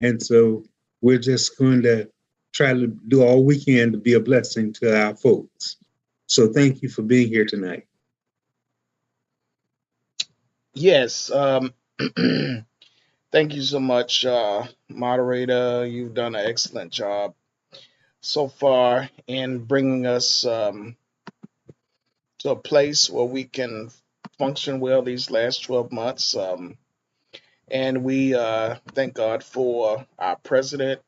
And so we're just going to try to do all we can to be a blessing to our folks. So thank you for being here tonight. Yes. Thank you so much, moderator. You've done an excellent job so far in bringing us to a place where we can function well these last 12 months. And we thank God for our president,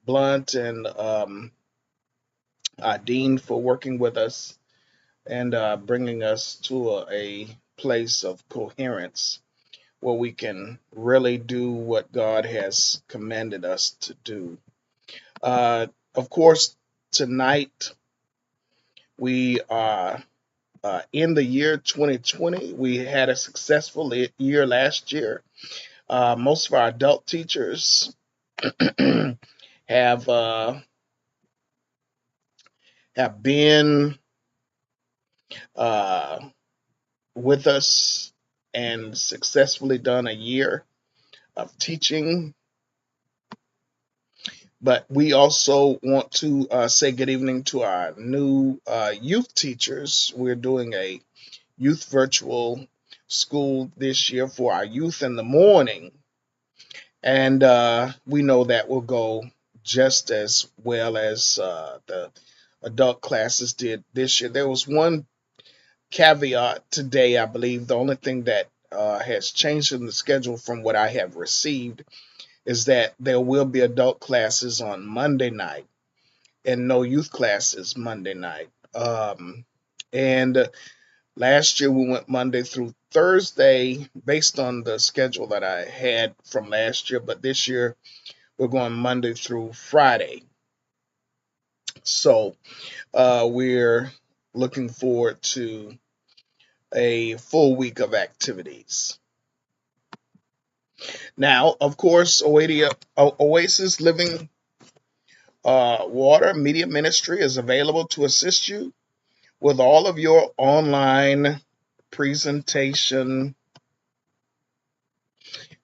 Blunt, and our dean for working with us and bringing us to a place of coherence where we can really do what God has commanded us to do. Of course, tonight we are in the year 2020. We had a successful year last year. Most of our adult teachers have uh, have been uh, with us and successfully done a year of teaching. But we also want to say good evening to our new youth teachers. We're doing a youth virtual school this year for our youth in the morning. And we know that will go just as well as the adult classes did this year. There was one caveat today, I believe. The only thing that has changed in the schedule from what I have received is that there will be adult classes on Monday night and no youth classes Monday night. And last year we went Monday through Thursday based on the schedule that I had from last year, but this year we're going Monday through Friday. So we're looking forward to a full week of activities. Now, of course, Oasis Living Water Media Ministry is available to assist you with all of your online presentation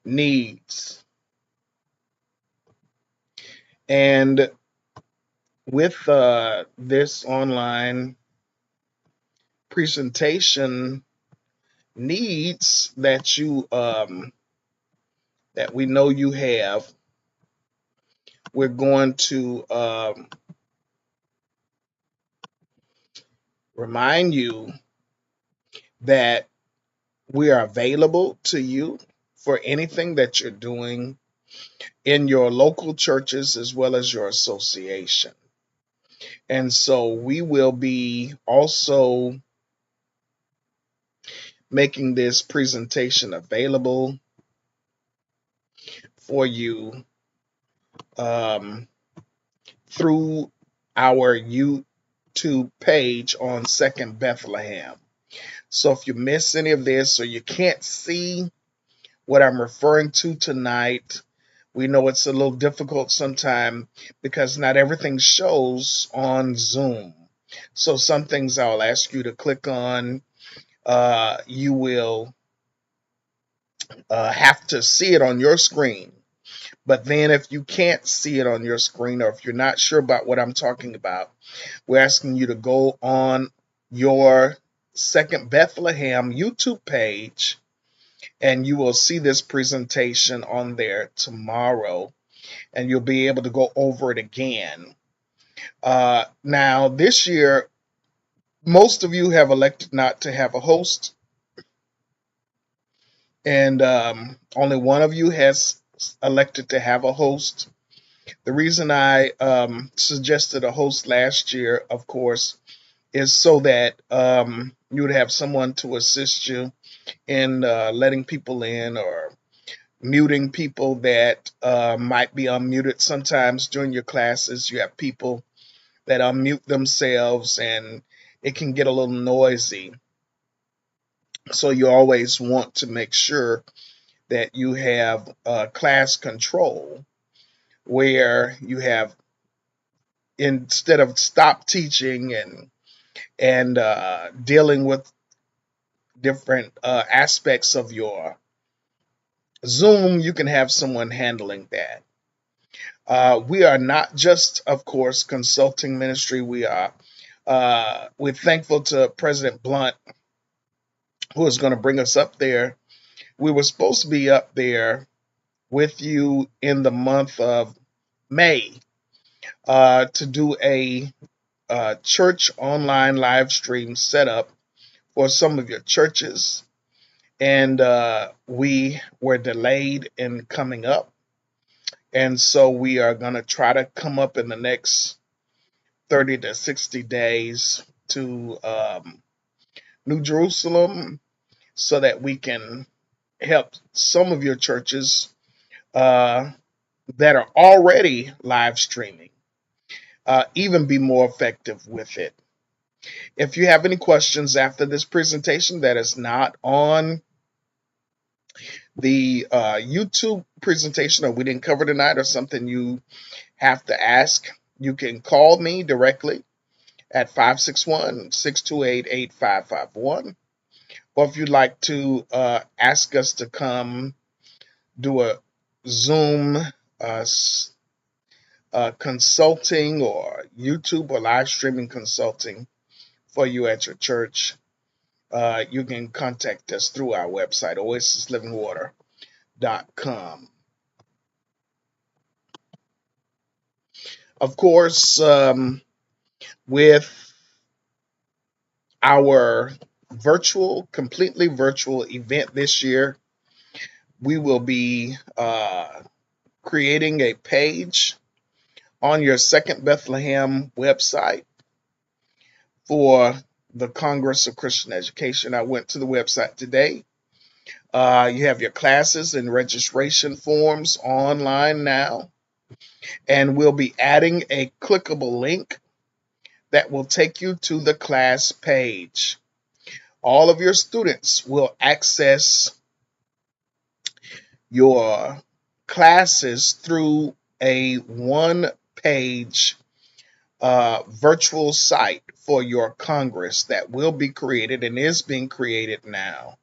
needs. And with this online presentation needs that we know you have, we're going to remind you that we are available to you for anything that you're doing in your local churches as well as your association. And so we will be also making this presentation available for you through our YouTube page on Second Bethlehem. So if you miss any of this or you can't see what I'm referring to tonight, we know it's a little difficult sometimes because not everything shows on Zoom. So some things I'll ask you to click on. You will have to see it on your screen. But then if you can't see it on your screen or if you're not sure about what I'm talking about, we're asking you to go on your Second Bethlehem YouTube page and you will see this presentation on there tomorrow and you'll be able to go over it again. Now, this year, most of you have elected not to have a host, and only one of you has elected to have a host. The reason I suggested a host last year, of course, is so that you would have someone to assist you in letting people in or muting people that might be unmuted. Sometimes during your classes, you have people that unmute themselves and it can get a little noisy. So you always want to make sure that you have class control where you have, instead of stop teaching and dealing with different aspects of your Zoom, you can have someone handling that. We are not just, of course, consulting ministry. We're thankful to President Blunt, who is going to bring us up there. We were supposed to be up there with you in the month of May to do a church online live stream setup for some of your churches. And we were delayed in coming up. And so we are going to try to come up in the next 30 to 60 days to New Jerusalem so that we can help some of your churches that are already live streaming even be more effective with it. If you have any questions after this presentation that is not on the YouTube presentation or we didn't cover tonight or something you have to ask, you can call me directly at 561-628-8551. Or if you'd like to ask us to come do a Zoom consulting or YouTube or live streaming consulting for you at your church, you can contact us through our website, oasislivingwater.com. Of course, with our completely virtual event this year, we will be creating a page on your Second Bethlehem website for the Congress of Christian Education. I went to the website today. You have your classes and registration forms online now, and we'll be adding a clickable link that will take you to the class page. All of your students will access your classes through a one-page virtual site for your Congress that will be created and is being created now.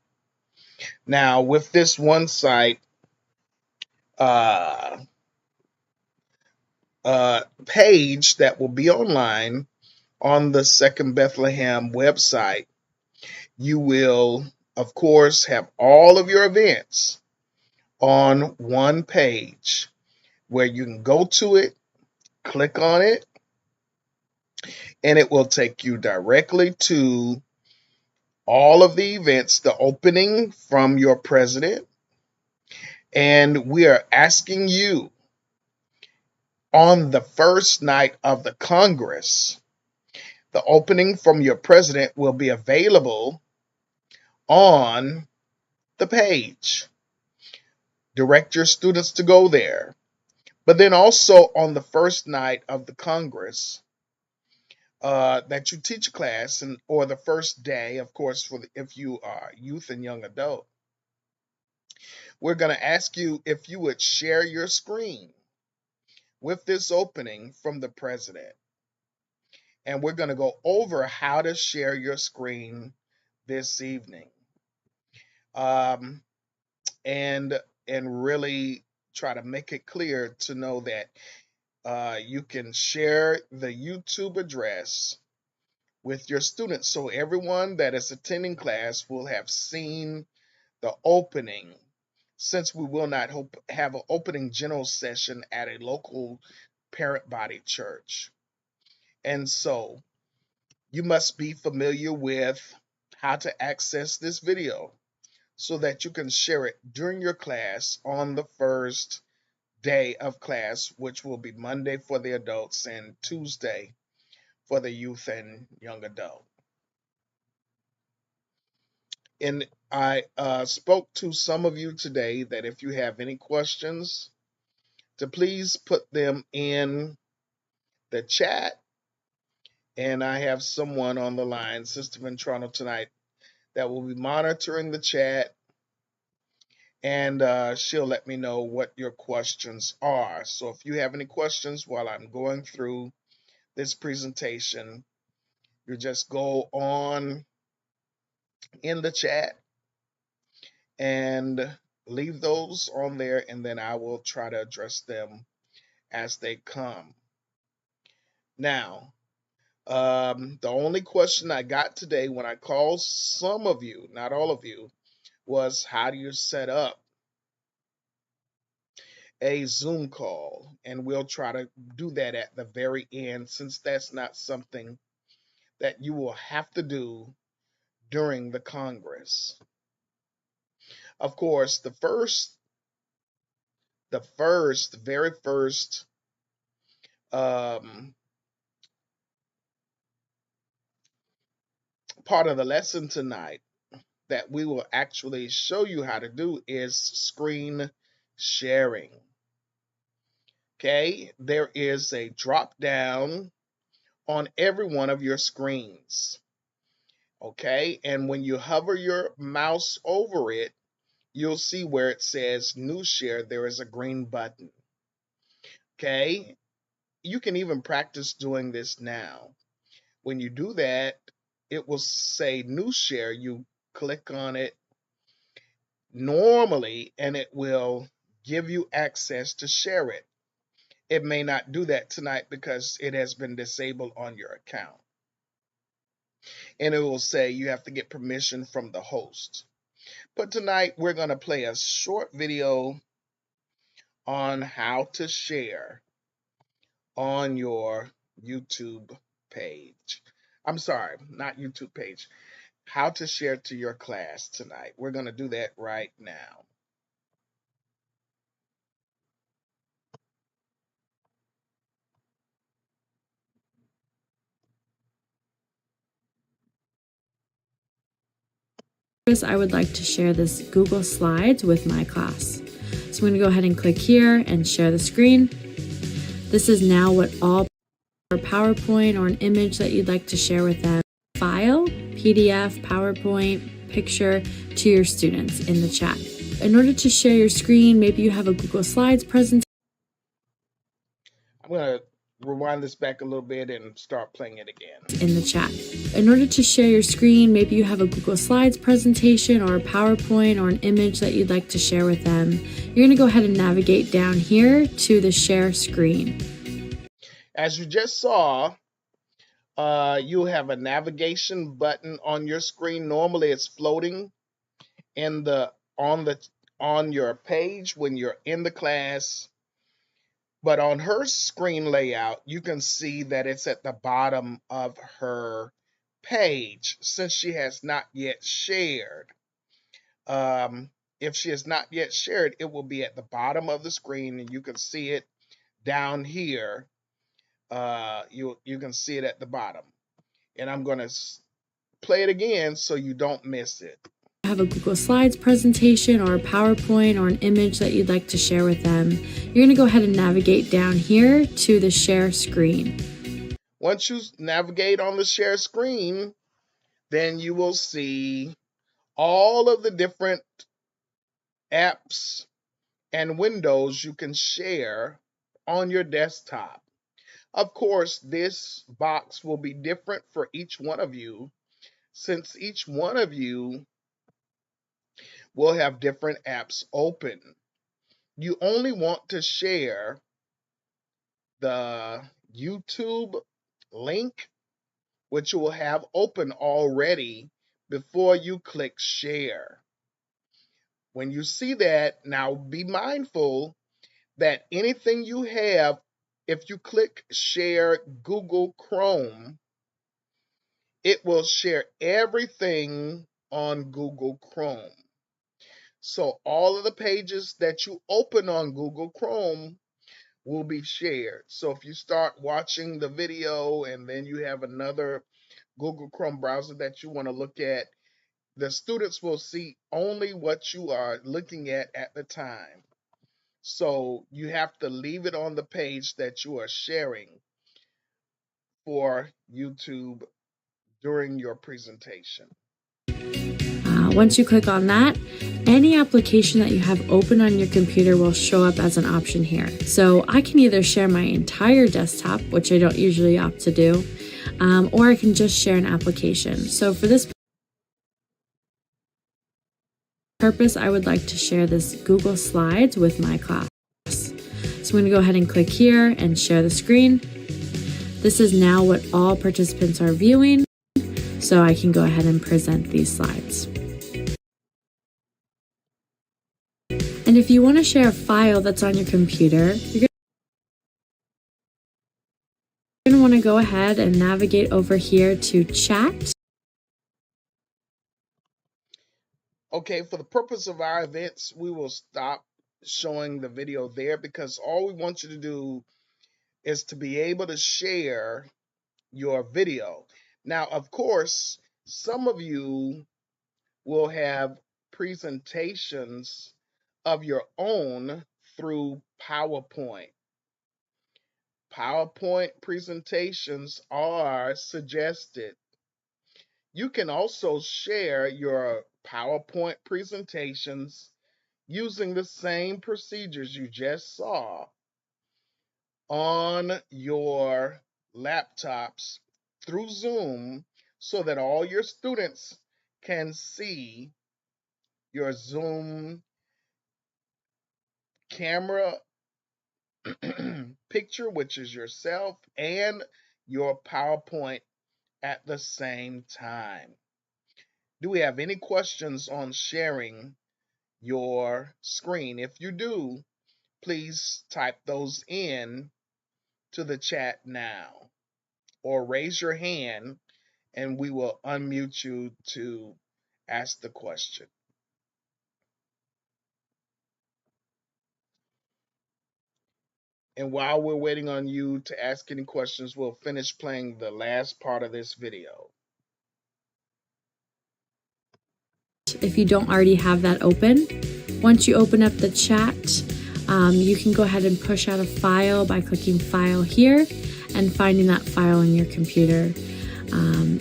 Now, with this one site page that will be online on the Second Bethlehem website, you will, of course, have all of your events on one page where you can go to it, click on it, and it will take you directly to all of the events, the opening from your president. And we are asking you on the first night of the Congress, the opening from your president will be available on the page. Direct your students to go there. But then also on the first night of the Congress that you teach a class, or the first day, of course, if you are youth and young adult, we're going to ask you if you would share your screen with this opening from the president. And we're going to go over how to share your screen this evening. And really try to make it clear to know that you can share the YouTube address with your students. So everyone that is attending class will have seen the opening, since we will not have an opening general session at a local parent body church. And so you must be familiar with how to access this video so that you can share it during your class on the first day of class, which will be Monday for the adults and Tuesday for the youth and young adult. And I spoke to some of you today that if you have any questions, to please put them in the chat. And I have someone on the line, Sister Ventrano, tonight that will be monitoring the chat, and she'll let me know what your questions are. So if you have any questions while I'm going through this presentation, you just go on in the chat and leave those on there, and then I will try to address them as they come. Now, the only question I got today when I called some of you, not all of you, was how do you set up a Zoom call? And we'll try to do that at the very end, since that's not something that you will have to do during the Congress. Of course, the very first part of the lesson tonight that we will actually show you how to do is screen sharing. Okay, there is a drop down on every one of your screens. Okay, and when you hover your mouse over it, you'll see where it says New Share, there is a green button. Okay, you can even practice doing this now. When you do that, it will say New Share. You click on it normally, and it will give you access to share it. It may not do that tonight because it has been disabled on your account. And it will say you have to get permission from the host. But tonight we're going to play a short video on how to share on your YouTube page. I'm sorry, not YouTube page. How to share to your class tonight. We're going to do that right now. I would like to share this Google Slides with my class. So I'm going to go ahead and click here and share the screen. This is now what all PowerPoint or an image that you'd like to share with them. File, PDF, PowerPoint, picture to your students in the chat. In order to share your screen, maybe you have a Google Slides presentation. I'm going to rewind this back a little bit and start playing it again. In the chat. In order to share your screen, maybe you have a Google Slides presentation or a PowerPoint or an image that you'd like to share with them. You're going to go ahead and navigate down here to the share screen. As you just saw, you have a navigation button on your screen. Normally it's floating in on your page when you're in the class. But on her screen layout, you can see that it's at the bottom of her page since she has not yet shared. If she has not yet shared, it will be at the bottom of the screen, and you can see it down here. You can see it at the bottom. And I'm going to play it again so you don't miss it. Have a Google Slides presentation or a PowerPoint or an image that you'd like to share with them. You're going to go ahead and navigate down here to the share screen. Once you navigate on the share screen, then you will see all of the different apps and windows you can share on your desktop. Of course, this box will be different for each one of you, since each one of you will have different apps open. You only want to share the YouTube link, which you will have open already before you click share. When you see that, now be mindful that anything you have, if you click share Google Chrome, it will share everything on Google Chrome. So all of the pages that you open on Google Chrome will be shared. So if you start watching the video and then you have another Google Chrome browser that you want to look at, the students will see only what you are looking at the time. So you have to leave it on the page that you are sharing for YouTube during your presentation. Once you click on that, any application that you have open on your computer will show up as an option here. So I can either share my entire desktop, which I don't usually opt to do, or I can just share an application. So for this purpose, I would like to share this Google Slides with my class. So I'm going to go ahead and click here and share the screen. This is now what all participants are viewing, so I can go ahead and present these slides. And if you want to share a file that's on your computer, you're going to want to go ahead and navigate over here to chat. Okay, for the purpose of our events, we will stop showing the video there because all we want you to do is to be able to share your video. Now, of course, some of you will have presentations of your own through PowerPoint. PowerPoint presentations are suggested. You can also share your PowerPoint presentations using the same procedures you just saw on your laptops through Zoom so that all your students can see your Zoom camera picture, which is yourself, and your PowerPoint at the same time. Do we have any questions on sharing your screen? If you do, please type those in to the chat now or raise your hand and we will unmute you to ask the question. And while we're waiting on you to ask any questions, we'll finish playing the last part of this video. If you don't already have that open, once you open up the chat, you can go ahead and push out a file by clicking File here and finding that file in your computer.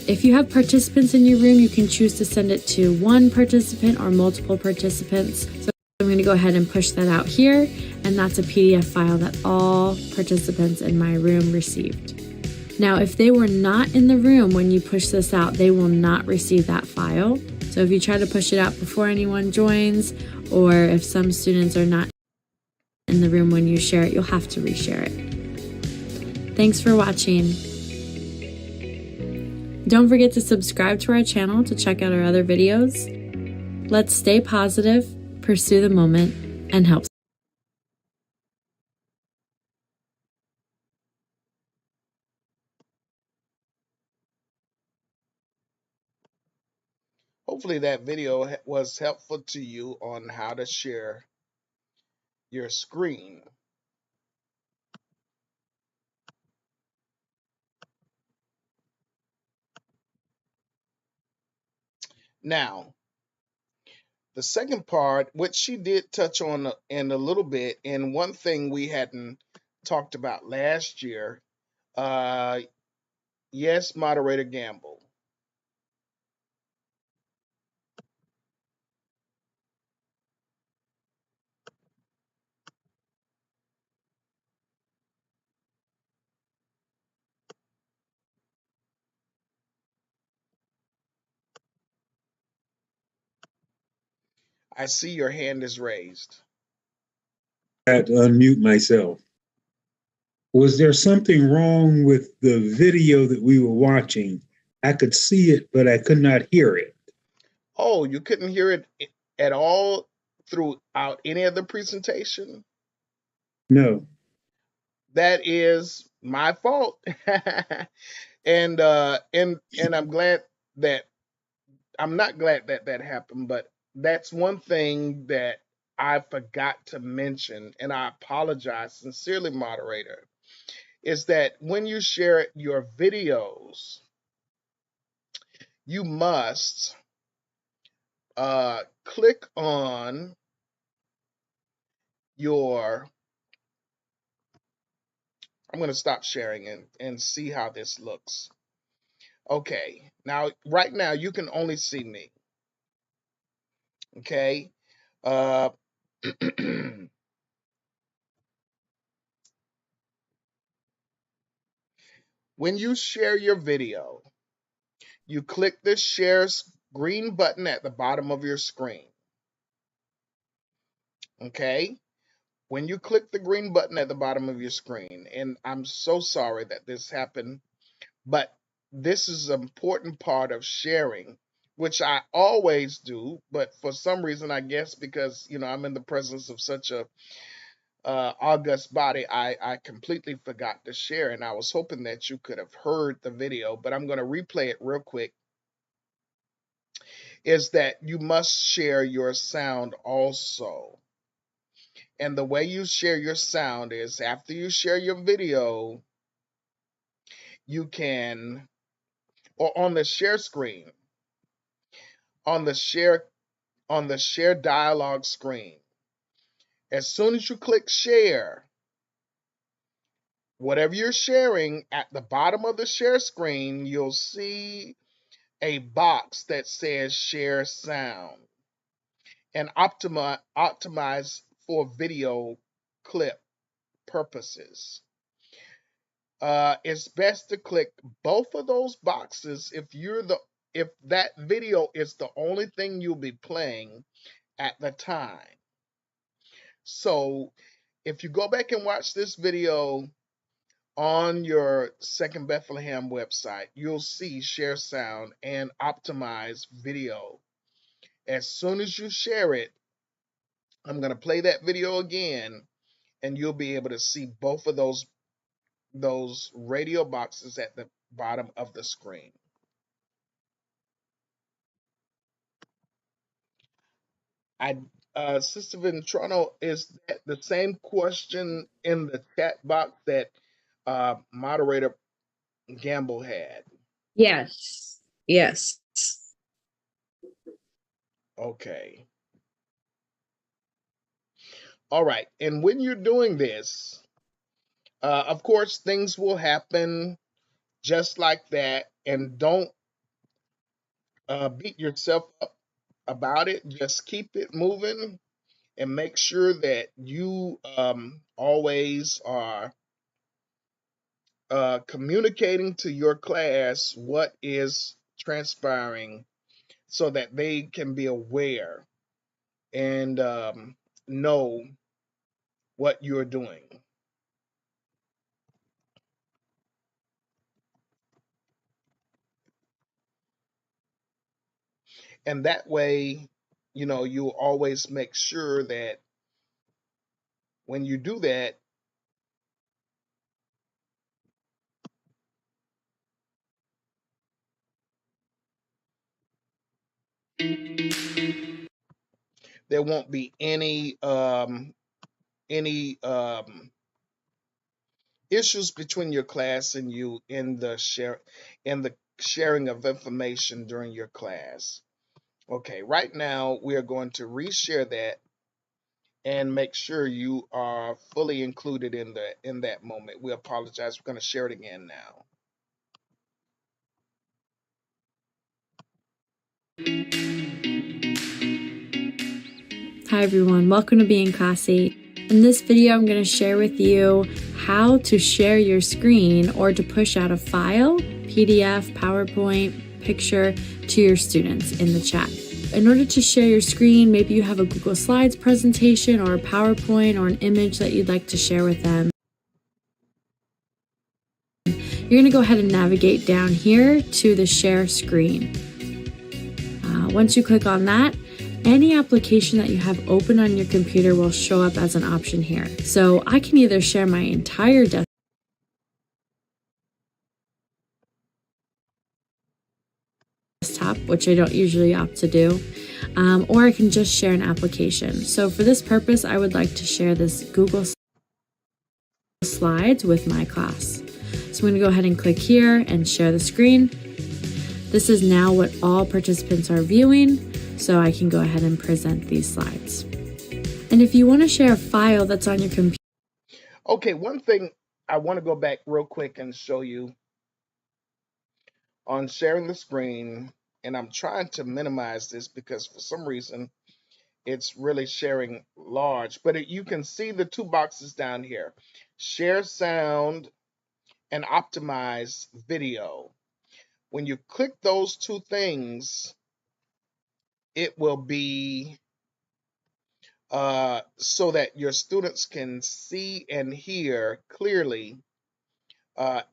If you have participants in your room, you can choose to send it to one participant or multiple participants. So I'm going to go ahead and push that out here, and that's a PDF file that all participants in my room received. Now, if they were not in the room when you push this out, they will not receive that file. So if you try to push it out before anyone joins, or if some students are not in the room when you share it, you'll have to reshare it. Thanks for watching. Don't forget to subscribe to our channel to check out our other videos. Let's stay positive, pursue the moment, and help. Hopefully that video was helpful to you on how to share your screen. Now, the second part, which she did touch on in a little bit, and one thing we hadn't talked about last year, yes, Moderator Gamble. I see your hand is raised. I had to unmute myself. Was there something wrong with the video that we were watching? I could see it, but I could not hear it. Oh, you couldn't hear it at all throughout any of the presentation? No. That is my fault. and I'm glad that I'm not glad that that happened, but that's one thing that I forgot to mention, and I apologize sincerely, moderator, is that when you share your videos, you must click on your, I'm going to stop sharing and see how this looks. Okay, now, right now, you can only see me. Okay. When you share your video, you click the share green button at the bottom of your screen. Okay. when you click the green button at the bottom of your screen, and I'm so sorry that this happened, but this is an important part of sharing, which I always do, but for some reason, I guess because I'm in the presence of such a august body, I completely forgot to share, and I was hoping that you could have heard the video, but I'm going to replay it real quick. Is that you must share your sound also. And the way you share your sound is after you share your video, you can, or on the share screen, on the share dialog screen, as soon as you click share, whatever you're sharing, at the bottom of the share screen, you'll see a box that says share sound and optimize for video clip purposes. It's best to click both of those boxes if that video is the only thing you'll be playing at the time. So if you go back and watch this video on your Second Bethlehem website, you'll see share sound and optimize video. As soon as you share it, I'm going to play that video again, and you'll be able to see both of those radio boxes at the bottom of the screen. Sister Ventrano, is that the same question in the chat box that moderator Gamble had? Yes. Yes. Okay. All right. And when you're doing this, of course, things will happen just like that. And don't beat yourself up about it. Just keep it moving and make sure that you always are communicating to your class what is transpiring so that they can be aware and know what you're doing. And that way, you'll always make sure that when you do that, there won't be any issues between your class and you in the sharing of information during your class. Okay, right now we are going to reshare that and make sure you are fully included in that moment. We apologize. We're going to share it again now. Hi everyone, welcome to Being Classy. In this video, I'm going to share with you how to share your screen or to push out a file, PDF, PowerPoint, picture to your students in the chat. In order to share your screen, maybe you have a Google Slides presentation or a PowerPoint or an image that you'd like to share with them. You're going to go ahead and navigate down here to the share screen. Once you click on that, any application that you have open on your computer will show up as an option here. So I can either share my entire desktop, which I don't usually opt to do, or I can just share an application. So for this purpose, I would like to share this Google Slides with my class. So I'm going to go ahead and click here and share the screen. This is now what all participants are viewing, so I can go ahead and present these slides. And if you want to share a file that's on your computer. Okay, one thing I want to go back real quick and show you on sharing the screen, and I'm trying to minimize this because for some reason it's really sharing large, but you can see the two boxes down here, share sound and optimize video. When you click those two things, it will be so that your students can see and hear clearly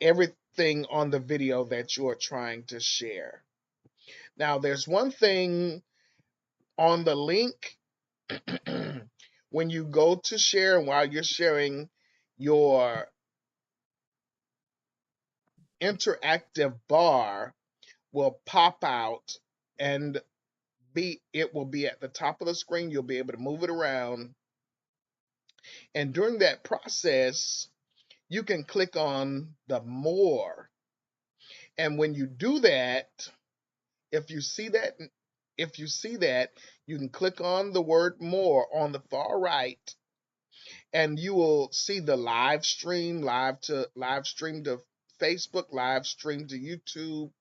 everything on the video that you are trying to share. Now, there's one thing on the link when you go to share and while you're sharing, your interactive bar will pop out and it will be at the top of the screen. You'll be able to move it around. And during that process, you can click on the more. And when you do that, if you see that, you can click on the word more on the far right, and you will see the live stream to Facebook, live stream to YouTube.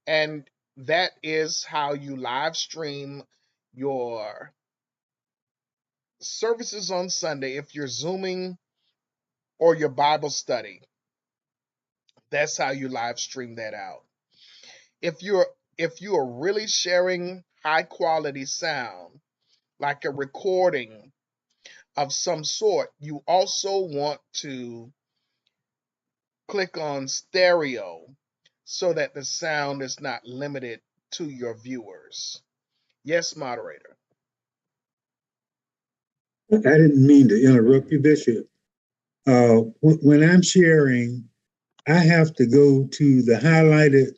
And that is how you live stream your services on Sunday. If you're Zooming or your Bible study, that's how you live stream that out. If you are really sharing high quality sound, like a recording of some sort, you also want to click on stereo so that the sound is not limited to your viewers. Yes, moderator. I didn't mean to interrupt you, Bishop. When I'm sharing, I have to go to the highlighted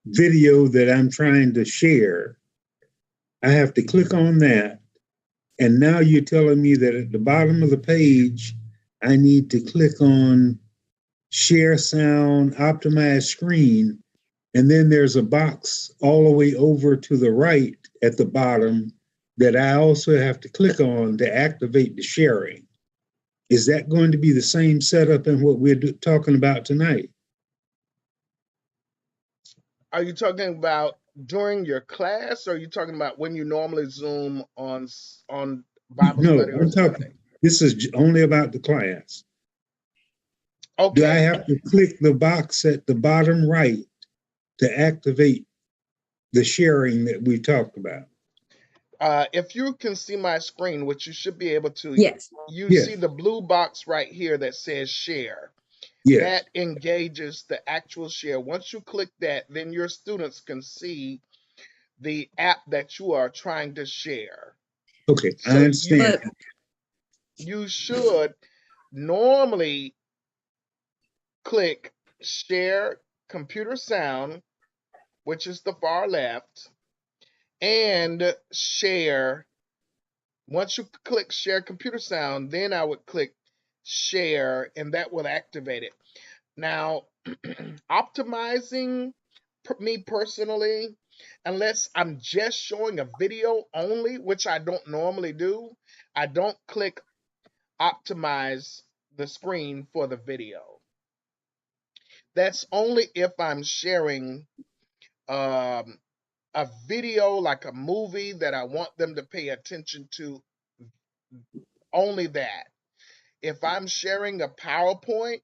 video that I'm trying to share. I have to click on that. And now you're telling me that at the bottom of the page, I need to click on share sound, optimize screen. And then there's a box all the way over to the right at the bottom that I also have to click on to activate the sharing. Is that going to be the same setup in what we're talking about tonight? Are you talking about during your class, or are you talking about when you normally Zoom on Bible No, study or I'm talking, Sunday? this is only about the class. Do I Okay. have to click the box at the bottom right to activate the sharing that we talked about? If you can see my screen, which you should be able to, Yes. you Yes, see the blue box right here that says share. yes. That engages the actual share. Once you click that, then your students can see the app that you are trying to share. Okay, I So understand. you should normally click share computer sound, which is the far left, and share. Once you click share computer sound, then I would click share, and that will activate it. Now, optimizing, me personally, unless I'm just showing a video only, which I don't normally do, I don't click optimize the screen for the video. That's only if I'm sharing um, a video like a movie that I want them to pay attention to, only that. If I'm sharing a PowerPoint,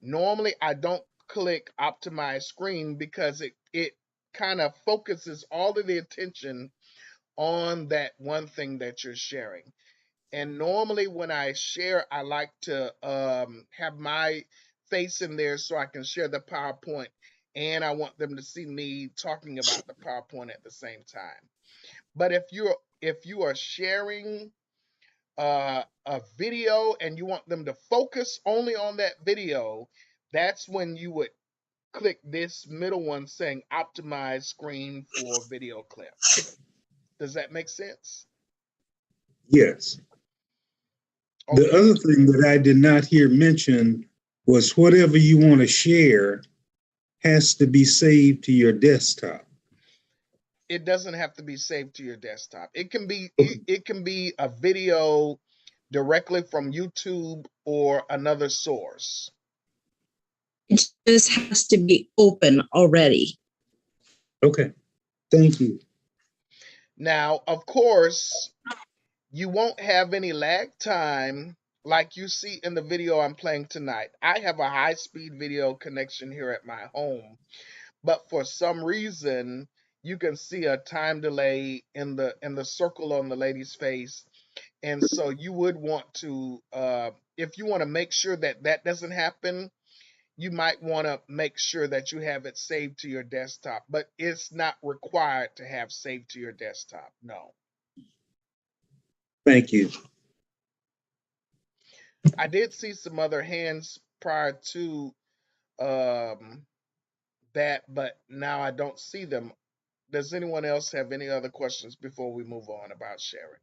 normally I don't click optimize screen because it kind of focuses all of the attention on that one thing that you're sharing. And normally when I share, I like to have my face in there so I can share the PowerPoint, and I want them to see me talking about the PowerPoint at the same time. But if you are sharing a video and you want them to focus only on that video, that's when you would click this middle one saying optimize screen for video clip. Does that make sense? Yes. The Okay. other thing that I did not hear mentioned was whatever you want to share has to be saved to your desktop. It doesn't have to be saved to your desktop. It can be a video directly from YouTube or another source. It just has to be open already. Okay, thank you. Now, of course, you won't have any lag time like you see in the video I'm playing tonight. I have a high-speed video connection here at my home, but for some reason, you can see a time delay in the circle on the lady's face. And so you would want to, if you want to make sure that that doesn't happen, you might want to make sure that you have it saved to your desktop, but it's not required to have saved to your desktop. No. Thank you. I did see some other hands prior to um, that, but now I don't see them. Does anyone else have any other questions before we move on about sharing?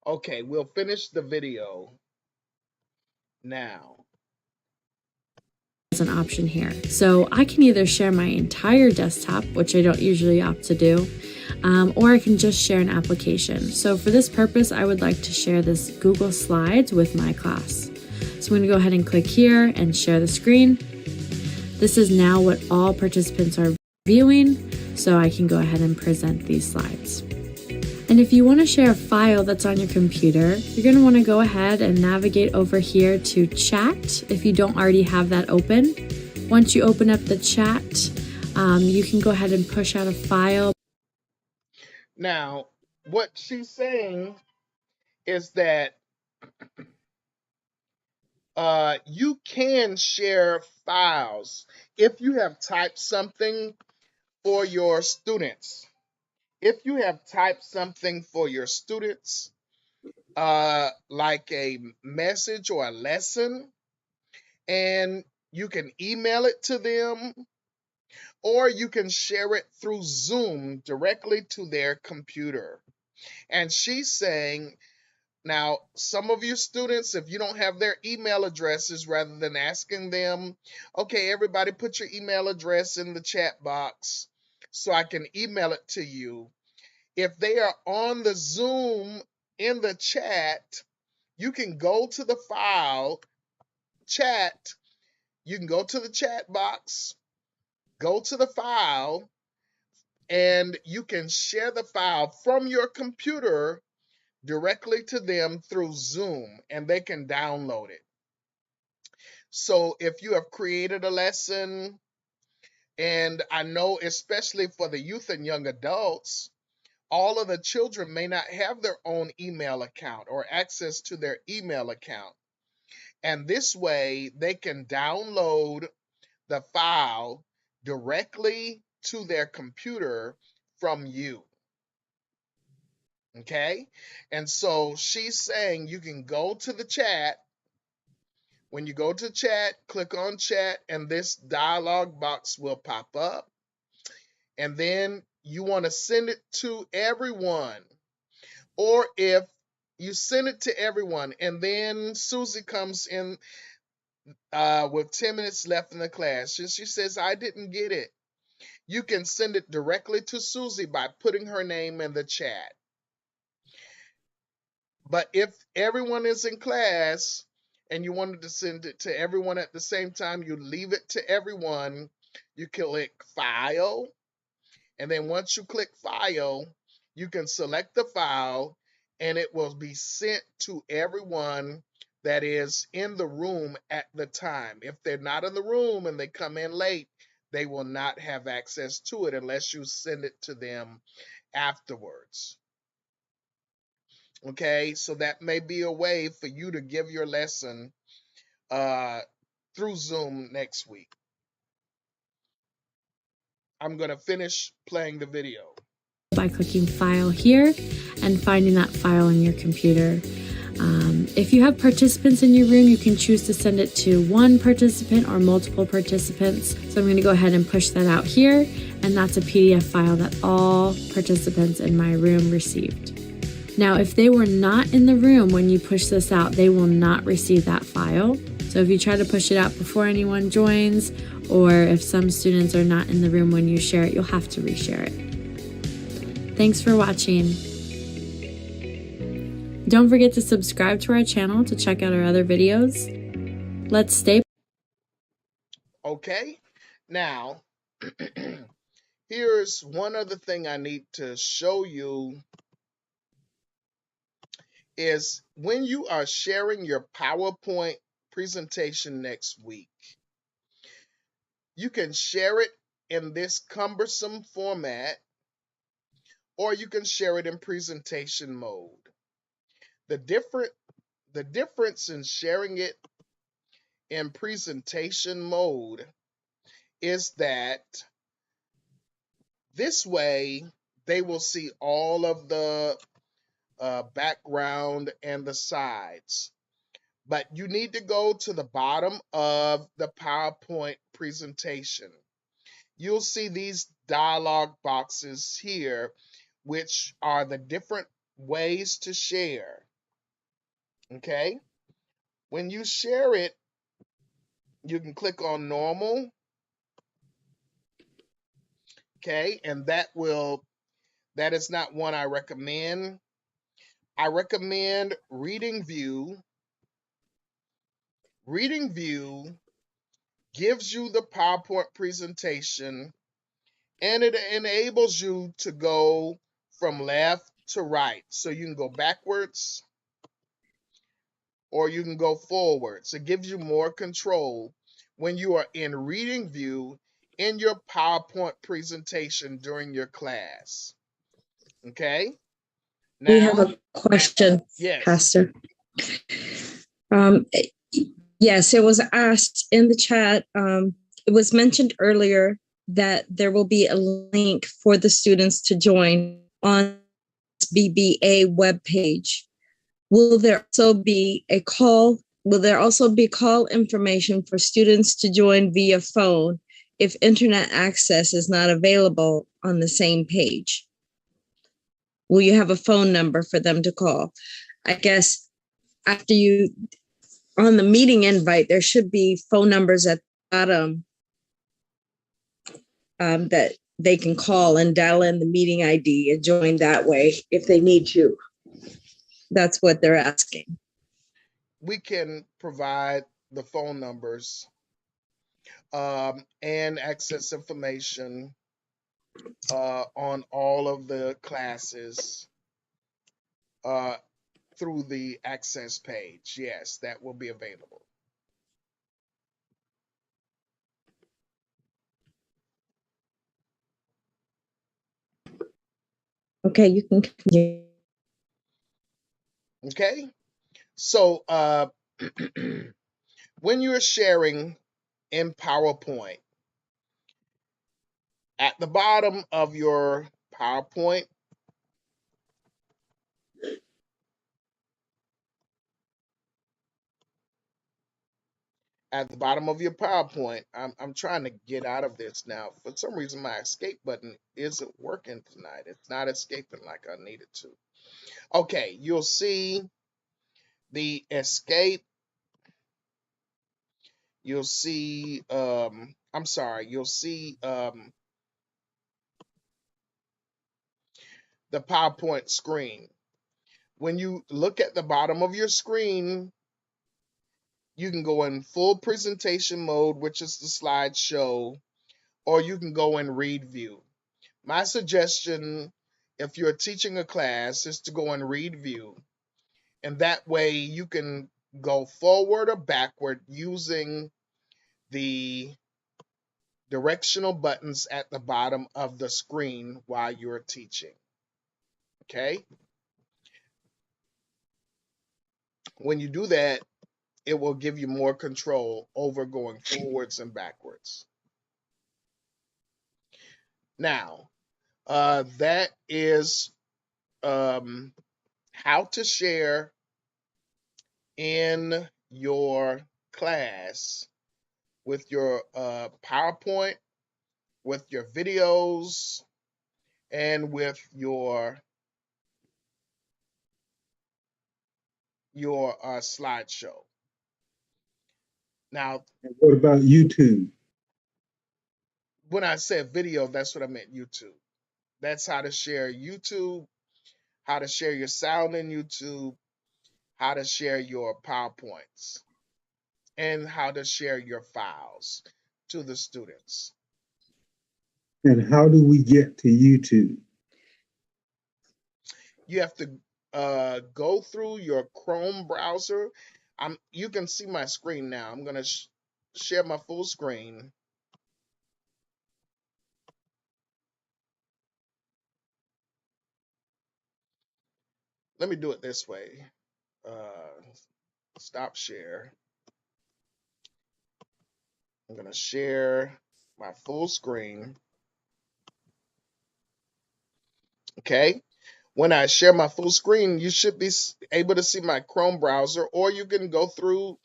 Okay, we'll finish the video now. As an option here. So I can either share my entire desktop, which I don't usually opt to do, or I can just share an application. So for this purpose, I would like to share this Google Slides with my class. So I'm going to go ahead and click here and share the screen. This is now what all participants are viewing, so I can go ahead and present these slides. And if you want to share a file that's on your computer, you're going to want to go ahead and navigate over here to chat if you don't already have that open. Once you open up the chat, you can go ahead and push out a file. Now, what she's saying is that you can share files if you have typed something for your students. If you have typed something for your students, like a message or a lesson, and you can email it to them, or you can share it through Zoom directly to their computer. And she's saying, now, some of you students, if you don't have their email addresses, rather than asking them, okay, everybody put your email address in the chat box so I can email it to you. If they are on the Zoom in the chat, you can go to the file, chat, you can go to the chat box, go to the file, and you can share the file from your computer directly to them through Zoom, and they can download it. So if you have created a lesson, and I know especially for the youth and young adults, all of the children may not have their own email account or access to their email account. And this way they can download the file directly to their computer from you. Okay? And so she's saying you can go to the chat. When you go to chat, click on chat, and this dialog box will pop up. And then you want to send it to everyone. Or if you send it to everyone, and then Susie comes in with 10 minutes left in the class, and she says, I didn't get it. You can send it directly to Susie by putting her name in the chat. But if everyone is in class and you wanted to send it to everyone at the same time, you leave it to everyone. You click File. And then once you click File, you can select the file and it will be sent to everyone that is in the room at the time. If they're not in the room and they come in late, they will not have access to it unless you send it to them afterwards. Okay, so that may be a way for you to give your lesson through Zoom next week. I'm going to finish playing the video By clicking File here and finding that file in your computer. If you have participants in your room, you can choose to send it to one participant or multiple participants. So I'm going to go ahead and push that out here, and that's a PDF file that all participants in my room received. Now, if they were not in the room when you push this out, they will not receive that file. So if you try to push it out before anyone joins, or if some students are not in the room when you share it, you'll have to reshare it. Thanks for watching. Don't forget to subscribe to our channel to check out our other videos. Let's stay. Okay, now here's one other thing I need to show you is when you are sharing your PowerPoint presentation next week, you can share it in this cumbersome format, or you can share it in presentation mode. The difference in sharing it in presentation mode is that this way they will see all of the background and the sides. But you need to go to the bottom of the PowerPoint presentation. You'll see these dialog boxes here, which are the different ways to share. Okay? When you share it, you can click on normal. Okay, and that is not one I recommend. I recommend Reading View. Reading View gives you the PowerPoint presentation, and it enables you to go from left to right. So you can go backwards or you can go forwards. It gives you more control when you are in Reading View in your PowerPoint presentation during your class. Okay? We have Now, a question, yes. Pastor. Um, yes, it was asked in the chat. It was mentioned earlier that there will be a link for the students to join on BBA webpage. Will there also be a call? Will there also be call information for students to join via phone if internet access is not available on the same page? Will you have a phone number for them to call? I guess after you, on the meeting invite, there should be phone numbers at the bottom that they can call and dial in the meeting ID and join that way if they need to. That's what they're asking. We can provide the phone numbers and access information on all of the classes through the access page. Yes, that will be available. Okay, you can continue. Okay, so when you're sharing in PowerPoint, at the bottom of your PowerPoint, I'm trying to get out of this now. For some reason, my escape button isn't working tonight. It's not escaping like I need it to. Okay, you'll see the escape. You'll see, you'll see the PowerPoint screen. When you look at the bottom of your screen, you can go in full presentation mode, which is the slideshow, or you can go in read view. My suggestion, if you're teaching a class, is to go in read view. And that way you can go forward or backward using the directional buttons at the bottom of the screen while you're teaching. Okay? When you do that, it will give you more control over going forwards and backwards. Now, that is how to share in your class with your PowerPoint, with your videos, and with your slideshow. Now, What about YouTube? when I said video, that's what I meant YouTube. That's how to share YouTube, how to share your sound in YouTube, how to share your PowerPoints, and how to share your files to the students. And how do we get to YouTube? You have to go through your Chrome browser. You can see my screen now. I'm going to share my full screen. Let me do it this way. Stop share. I'm going to share my full screen. Okay. When I share my full screen, you should be able to see my Chrome browser, or you can go through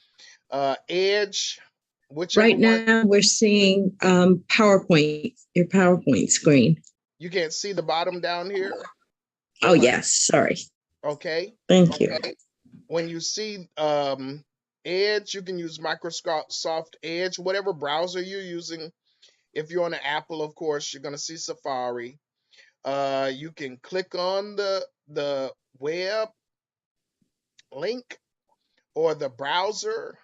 Edge, whichever Right one. now, we're seeing PowerPoint, your PowerPoint screen. You can't see the bottom down here? Oh, yes. Sorry. Okay. Thank you. When you see Edge, you can use Microsoft Edge, whatever browser you're using. If you're on an Apple, of course, you're going to see Safari. You can click on the web link or the browser.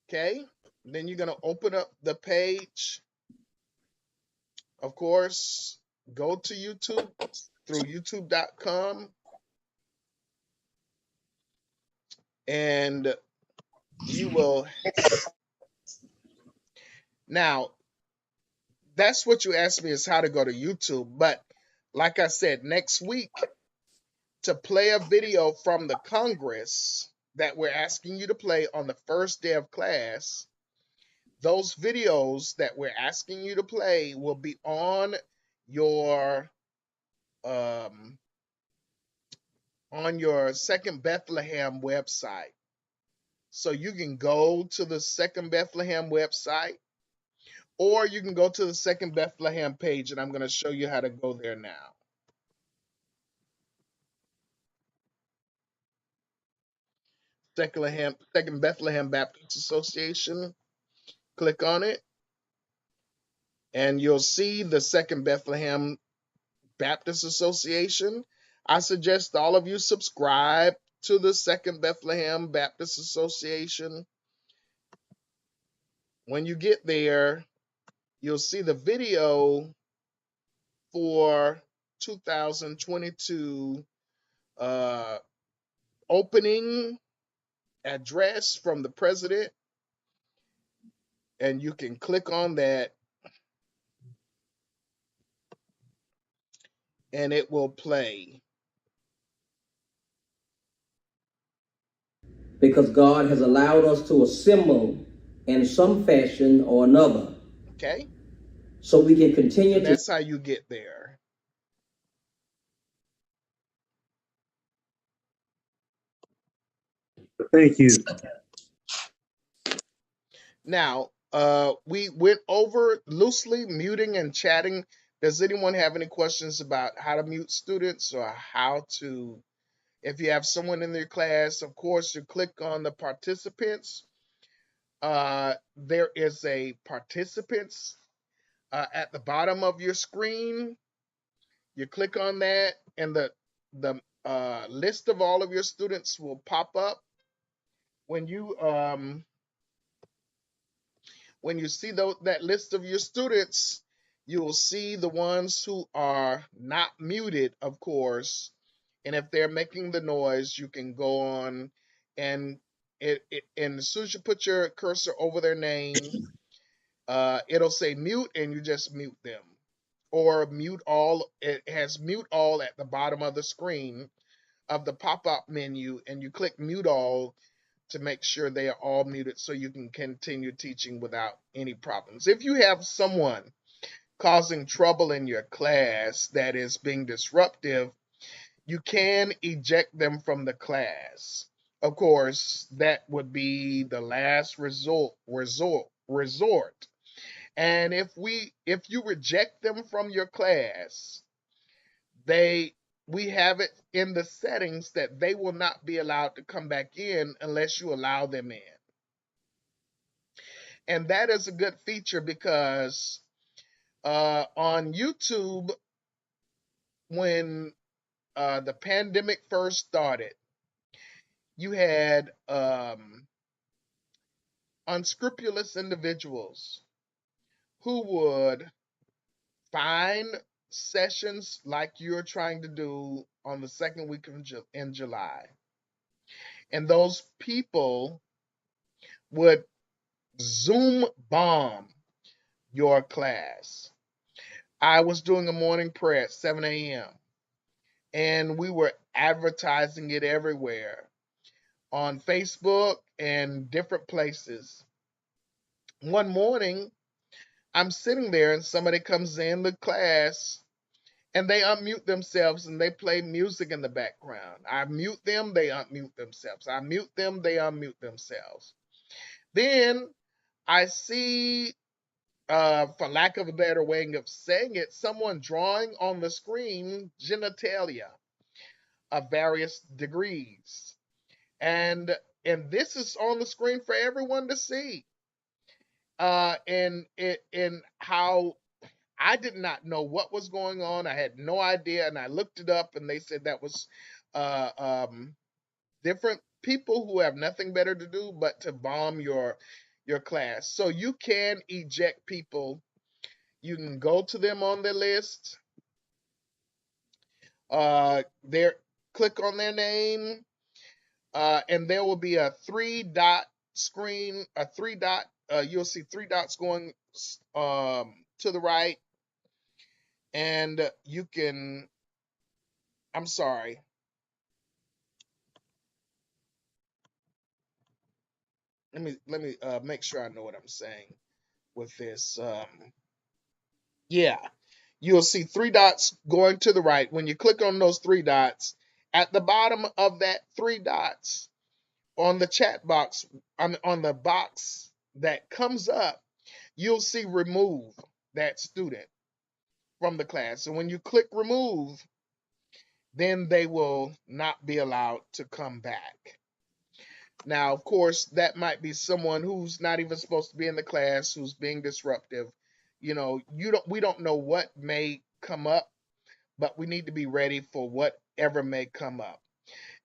Okay. Then you're going to open up the page. Of course, go to YouTube through youtube.com. And you will. Now, that's what you asked me, is how to go to YouTube. But like I said, next week, to play a video from the Congress that we're asking you to play on the first day of class, those videos that we're asking you to play will be on your Second Bethlehem website. So you can go to the Second Bethlehem website, or you can go to the Second Bethlehem page, and I'm going to show you how to go there now. Second Bethlehem Baptist Association. Click on it, and you'll see the Second Bethlehem Baptist Association. I suggest all of you subscribe to the Second Bethlehem Baptist Association. When you get there, you'll see the video for 2022 opening address from the president, and you can click on that and it will play. Because God has allowed us to assemble in some fashion or another. Okay. So we can continue and that's how you get there. Thank you. Now, we went over loosely muting and chatting. Does anyone have any questions about how to mute students, or how to, if you have someone in their class, of course, you click on the participants. There is a participants at the bottom of your screen. You click on that, and the list of all of your students will pop up. When you see that list of your students, you will see the ones who are not muted, of course. And if they're making the noise, you can go on and and as soon as you put your cursor over their name, it'll say mute, and you just mute them. Or mute all. It has mute all at the bottom of the screen of the pop-up menu, and you click mute all to make sure they are all muted so you can continue teaching without any problems. If you have someone causing trouble in your class that is being disruptive, you can eject them from the class. Of course, that would be the last resort. And if you reject them from your class, we have it in the settings that they will not be allowed to come back in unless you allow them in. And that is a good feature because on YouTube, when the pandemic first started, you had unscrupulous individuals who would find sessions like you're trying to do on the second week in July. And those people would Zoom bomb your class. I was doing a morning prayer at 7 a.m. and we were advertising it everywhere on Facebook and different places. One morning, I'm sitting there and somebody comes in the class and they unmute themselves and they play music in the background. I mute them, they unmute themselves. I mute them, they unmute themselves. Then I see, for lack of a better way of saying it, someone drawing on the screen genitalia of various degrees. And this is on the screen for everyone to see. And how I did not know what was going on. I had no idea, and I looked it up, and they said that was uh, um, different people who have nothing better to do but to bomb your class. So you can eject people. You can go to them on the list. There, click on their name, and there will be a 3-dot screen. A 3-dot. You'll see 3 dots going to the right, and you can. I'm sorry. Let me make sure I know what I'm saying with this. Yeah, you'll see 3 dots going to the right. When you click on those 3 dots, at the bottom of that 3 dots on the chat box, on the box that comes up, you'll see remove that student from the class. And when you click remove, then they will not be allowed to come back. Now, of course, that might be someone who's not even supposed to be in the class, who's being disruptive. We don't know what may come up, but we need to be ready for whatever may come up.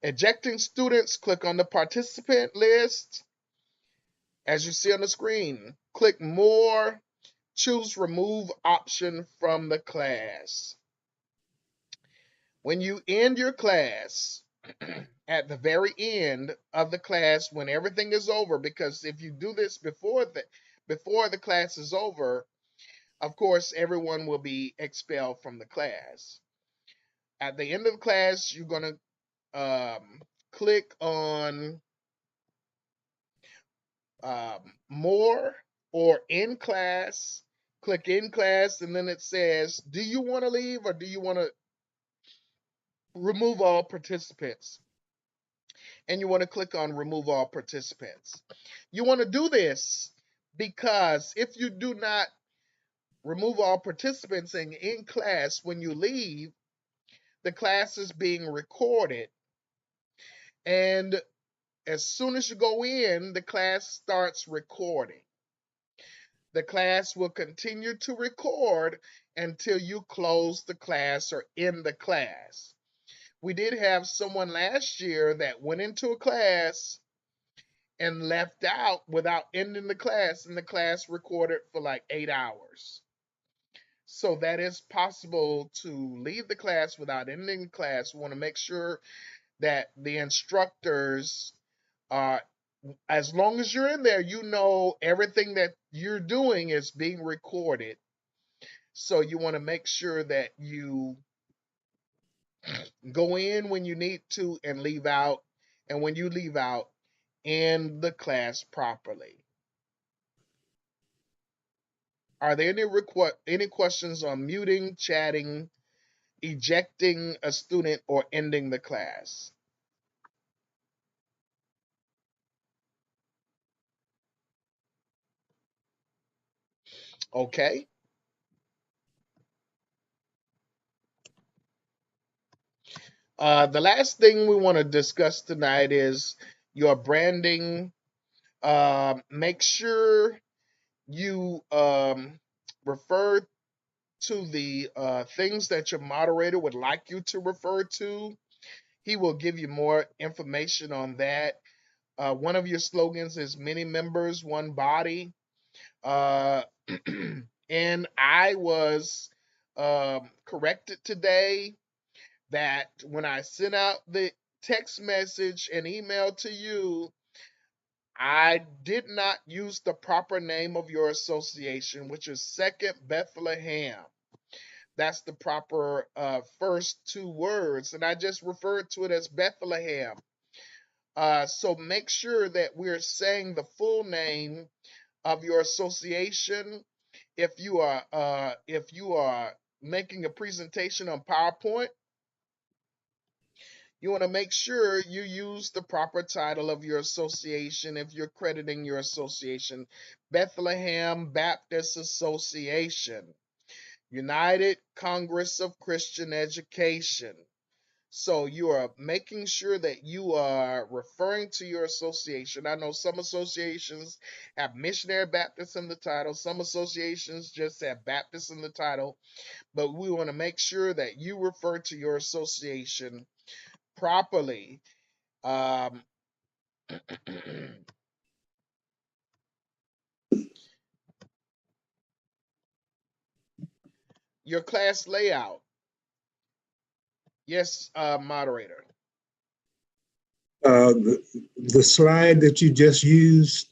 Ejecting students, click on the participant list. As you see on the screen, click more, choose remove option from the class. When you end your class, at the very end of the class, when everything is over, because if you do this before the class is over, of course, everyone will be expelled from the class. At the end of the class, you're going to click on more or in class. Click in class, and then it says, do you want to leave or do you want to remove all participants? And you want to click on remove all participants. You want to do this because if you do not remove all participants in class when you leave, the class is being recorded. And as soon as you go in, the class starts recording. The class will continue to record until you close the class or end the class. We did have someone last year that went into a class and left out without ending the class, and the class recorded for like 8 hours. So that is possible to leave the class without ending the class. We want to make sure that the instructors are, as long as you're in there, you know everything that you're doing is being recorded. So you want to make sure that you go in when you need to and leave out. And when you leave out, end the class properly. Are there any questions on muting, chatting, ejecting a student, or ending the class? Okay. The last thing we want to discuss tonight is your branding. Make sure you refer to the things that your moderator would like you to refer to. He will give you more information on that. One of your slogans is many members, one body. Uh, and I was corrected today, that when I sent out the text message and email to you, I did not use the proper name of your association, which is Second Bethlehem. That's the proper first two words, and I just referred to it as Bethlehem. So make sure that we're saying the full name of your association. If you are making a presentation on PowerPoint, you want to make sure you use the proper title of your association. If you're crediting your association, Bethlehem Baptist Association, United Congress of Christian Education. So you are making sure that you are referring to your association. I know some associations have Missionary Baptist in the title. Some associations just have Baptist in the title. But we want to make sure that you refer to your association properly. Your class layout. Yes, moderator. The slide that you just used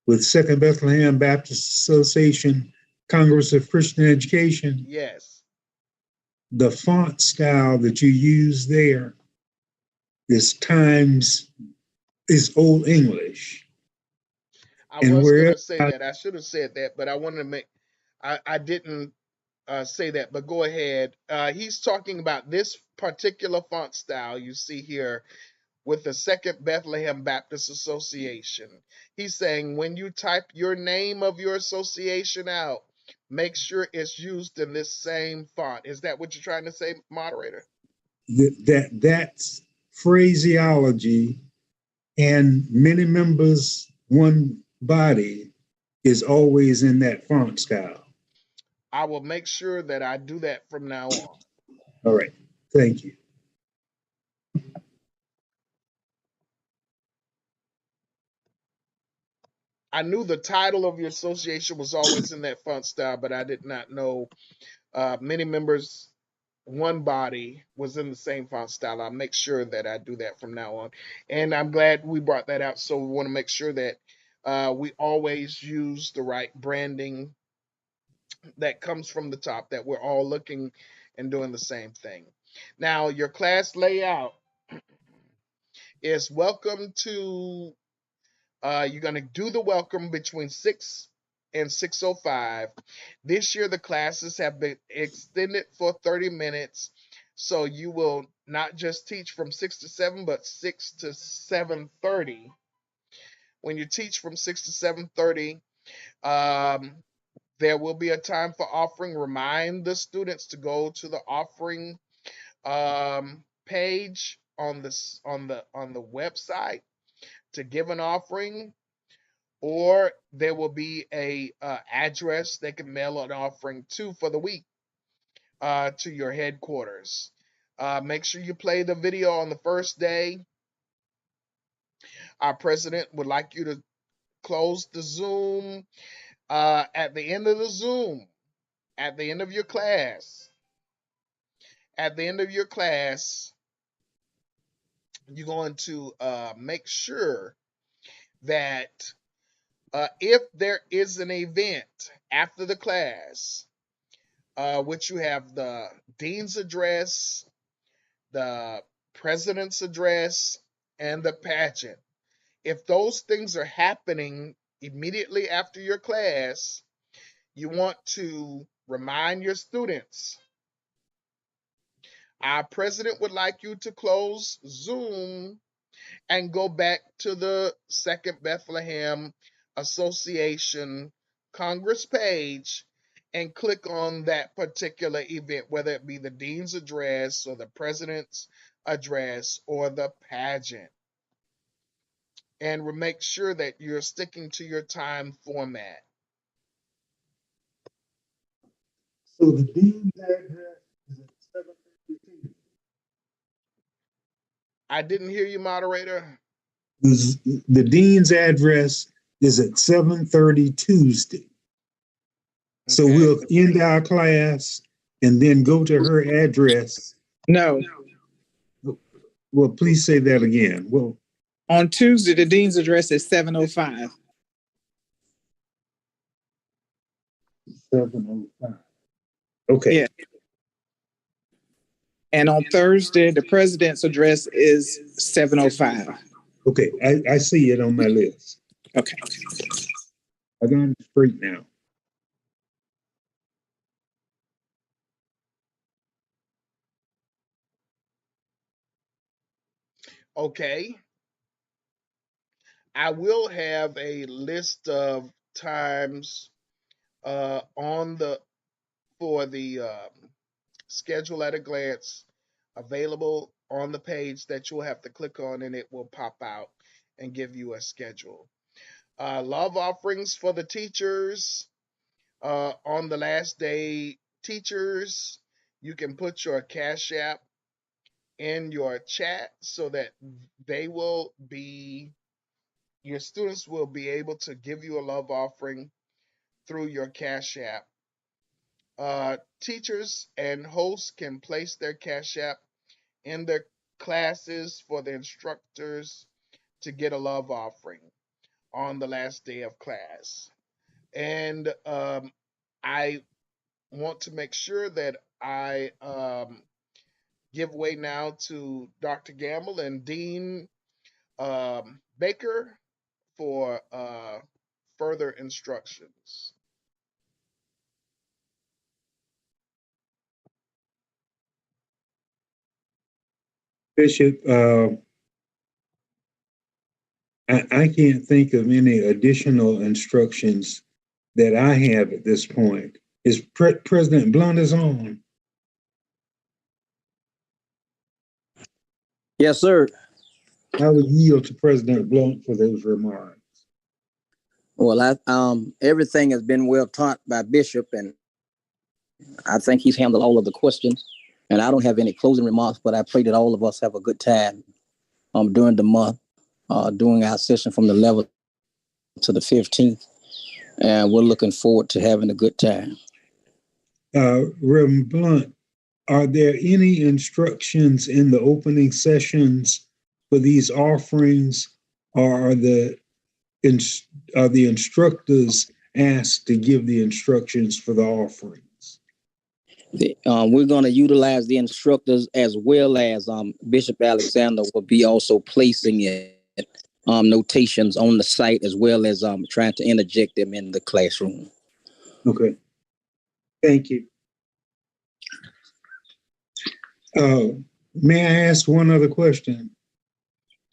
with Second Bethlehem Baptist Association, Congress of Christian Education. Yes. The font style that you use there is Old English. I was going to say that. I should have said that, but I wanted to make, I didn't say that, but go ahead. He's talking about this particular font style you see here with the Second Bethlehem Baptist Association. He's saying when you type your name of your association out, make sure it's used in this same font. Is that what you're trying to say, moderator? That's phraseology, and many members, one body, is always in that font style. I will make sure that I do that from now on. All right. Thank you. I knew the title of your association was always in that font style, but I did not know many members, one body was in the same font style. I'll make sure that I do that from now on. And I'm glad we brought that out. So we want to make sure that we always use the right branding that comes from the top, that we're all looking and doing the same thing. Now, your class layout is welcome to, you're going to do the welcome between 6 and 6:05. This year, the classes have been extended for 30 minutes. So you will not just teach from 6 to 7, but 6 to 7:30. When you teach from 6 to 7:30, there will be a time for offering. Remind the students to go to the offering page on the website to give an offering, or there will be a address they can mail an offering to for the week to your headquarters. Make sure you play the video on the first day. Our president would like you to close the Zoom at the end of the Zoom, at the end of your class. At the end of your class, you're going to make sure that if there is an event after the class, which you have the dean's address, the president's address, and the pageant, if those things are happening immediately after your class, you want to remind your students, our president would like you to close Zoom and go back to the Second Bethlehem Association Congress page and click on that particular event, whether it be the dean's address or the president's address or the pageant. And we'll make sure that you're sticking to your time format. So the dean's address is at 7:32. I didn't hear you, moderator. The dean's address is at 7:30 Tuesday. So we'll end our class and then go to her address. No. Well, please say that again. Well, On Tuesday, the dean's address is 705. 705. Okay. Yeah. And on Thursday, the president's address is 705. Okay. I see it on my list. Okay. I got it straight now. Okay. I will have a list of times on the for the schedule at a glance available on the page that you'll have to click on, and it will pop out and give you a schedule. Love offerings for the teachers on the last day. Teachers, you can put your Cash App in your chat so that they will be your students will be able to give you a love offering through your Cash App. Teachers and hosts can place their Cash App in their classes for the instructors to get a love offering on the last day of class. And I want to make sure that I give way now to Dr. Gamble and Dean Baker for further instructions. Bishop, I can't think of any additional instructions that I have at this point. Is President Blunt is on? Yes, sir. I would yield to President Blunt for those remarks. Well, everything has been well taught by Bishop, and I think he's handled all of the questions. And I don't have any closing remarks, but I pray that all of us have a good time during the month, doing our session from the 11th to the 15th. And we're looking forward to having a good time. Reverend Blunt, are there any instructions in the opening sessions for these offerings, or are the instructors asked to give the instructions for the offerings? We're going to utilize the instructors, as well as Bishop Alexander will be also placing it, notations on the site, as well as trying to interject them in the classroom. Okay. Thank you. May I ask one other question?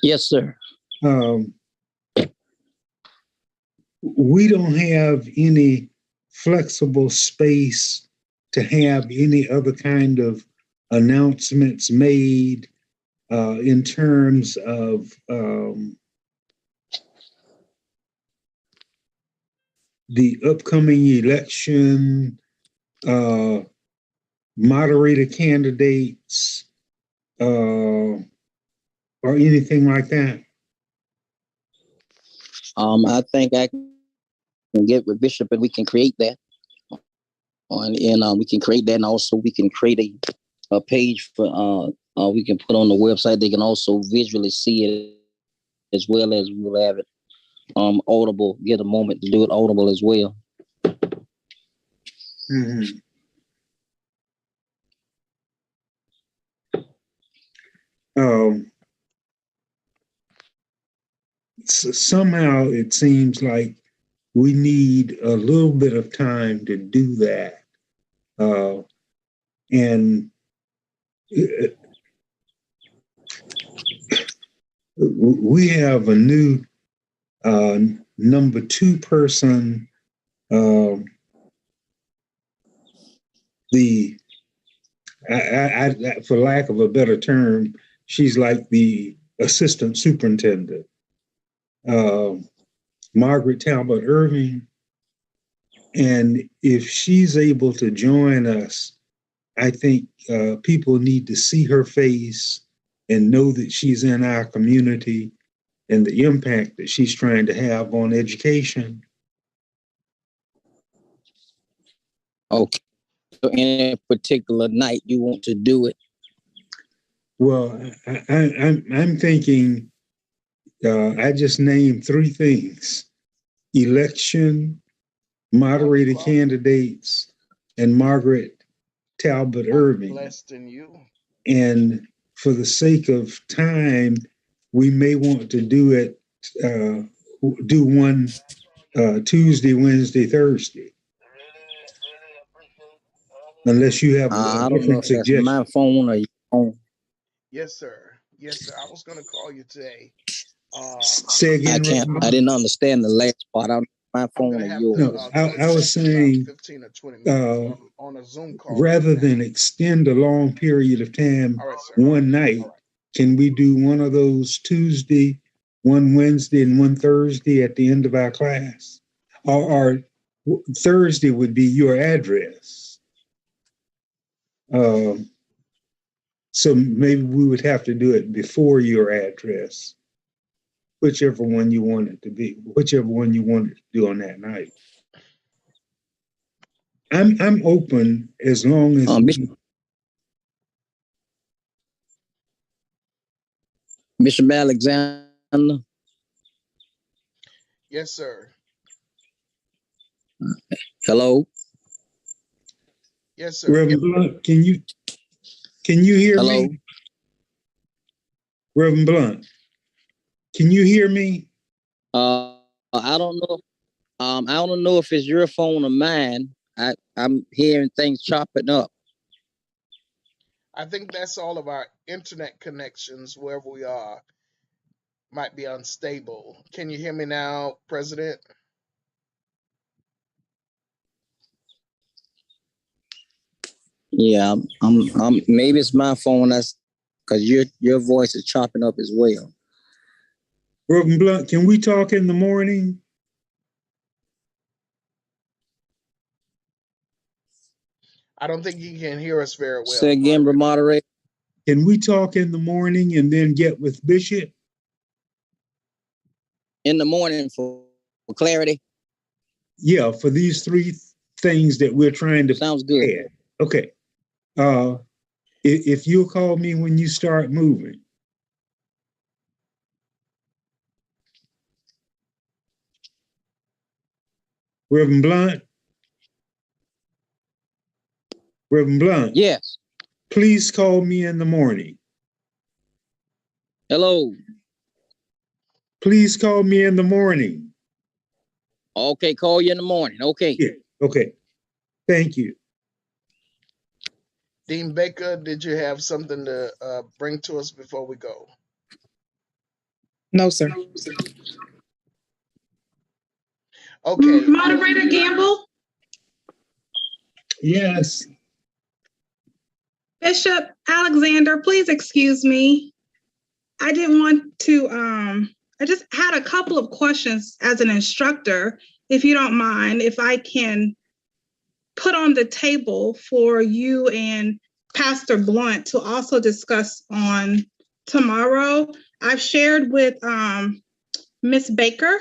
Yes, sir. We don't have any flexible space to have any other kind of announcements made in terms of the upcoming election, moderator candidates, or anything like that? I think I can get with Bishop and we can create that. And we can create that, and also we can create a page for we can put on the website. They can also visually see it, as well as we'll have it audible. Get a moment to do it audible as well. Mm-hmm. Somehow it seems like we need a little bit of time to do that. And we have a new number 2 person, for lack of a better term, she's like the assistant superintendent, Margaret Talbot Irving. And if she's able to join us, I think people need to see her face and know that she's in our community and the impact that she's trying to have on education. Okay. any particular night you want to do it? Well, I'm thinking, I just named three things: election, moderated candidates, and Margaret Talbot Irving. Blessed in you. And for the sake of time, we may want to do it, do one Tuesday, Wednesday, Thursday. Unless you have I a don't know different if that's suggestion. my phone or your phone. Yes, sir. Yes, sir. I was going to call you today. Say again. I didn't understand the last part. I don't know if my I'm phone going or to have yours. No, to I was about saying, 15 or 20 minutes on a Zoom call. rather than extend a long period of time, All right, sir. one night, can we do one of those Tuesday, one Wednesday, and one Thursday at the end of our class? Or Thursday would be your address. So maybe we would have to do it before your address, whichever one you want it to be, whichever one you want it to do on that night. I'm open as long as Bishop Alexander. Yes, sir. Hello. Yes, sir. Reverend Blunt, can you hear Hello. me? Reverend Blunt, can you hear me? I don't know. I don't know if it's your phone or mine. I'm hearing things chopping up. I think that's all of our internet connections wherever we are might be unstable. Can you hear me now, President? Yeah, I'm maybe it's my phone. That's because your voice is chopping up as well. Reverend Blunt, can we talk in the morning? I don't think you can hear us very well. Say again, moderator. Can we talk in the morning and then get with Bishop? In the morning for clarity. Yeah, for these three things that we're trying to. Sounds good. add. Okay. If you'll call me when you start moving. Reverend Blunt? Reverend Blunt? Yes. Please call me in the morning. Hello. Please call me in the morning. Okay, call you in the morning. Okay. Yeah, okay. Thank you. Dean Baker, did you have something to bring to us before we go? No, sir. Okay. Moderator Gamble? Yes. Bishop Alexander, please excuse me. I didn't want to, I just had a couple of questions as an instructor, if you don't mind, if I can put on the table for you and Pastor Blunt to also discuss on tomorrow. I've shared with Ms. Baker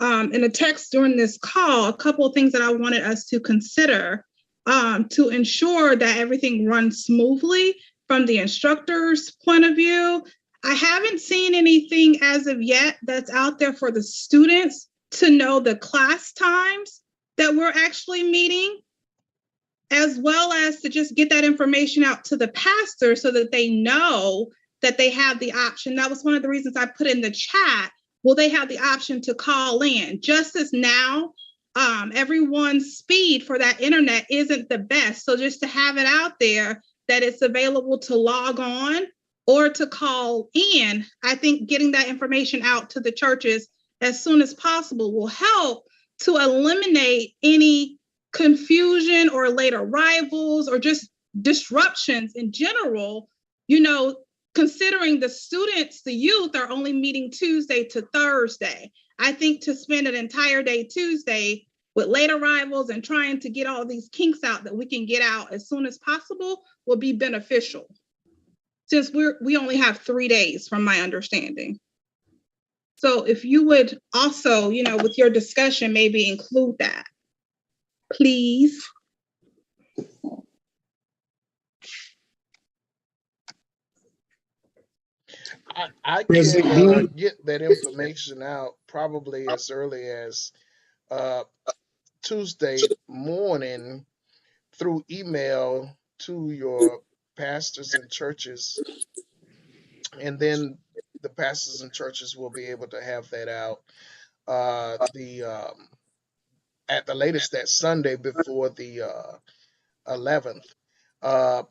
in a text during this call, a couple of things that I wanted us to consider to ensure that everything runs smoothly from the instructor's point of view. I haven't seen anything as of yet that's out there for the students to know the class times that we're actually meeting, as well as to just get that information out to the pastor so that they know that they have the option. That was one of the reasons I put in the chat. Will they have the option to call in? Just as now, everyone's speed for that internet isn't the best. So just to have it out there that it's available to log on or to call in, I think getting that information out to the churches as soon as possible will help to eliminate any confusion or late arrivals or just disruptions in general. You know, considering the students, the youth are only meeting Tuesday to Thursday. I think to spend an entire day Tuesday with late arrivals and trying to get all these kinks out that we can get out as soon as possible will be beneficial, since we only have 3 days from my understanding. So if you would also, you know, with your discussion, maybe include that, please. I President can Blunt? get that information out probably as early as uh, Tuesday morning through email to your pastors and churches, and then the pastors and churches will be able to have that out the at the latest that Sunday before the 11th, uh,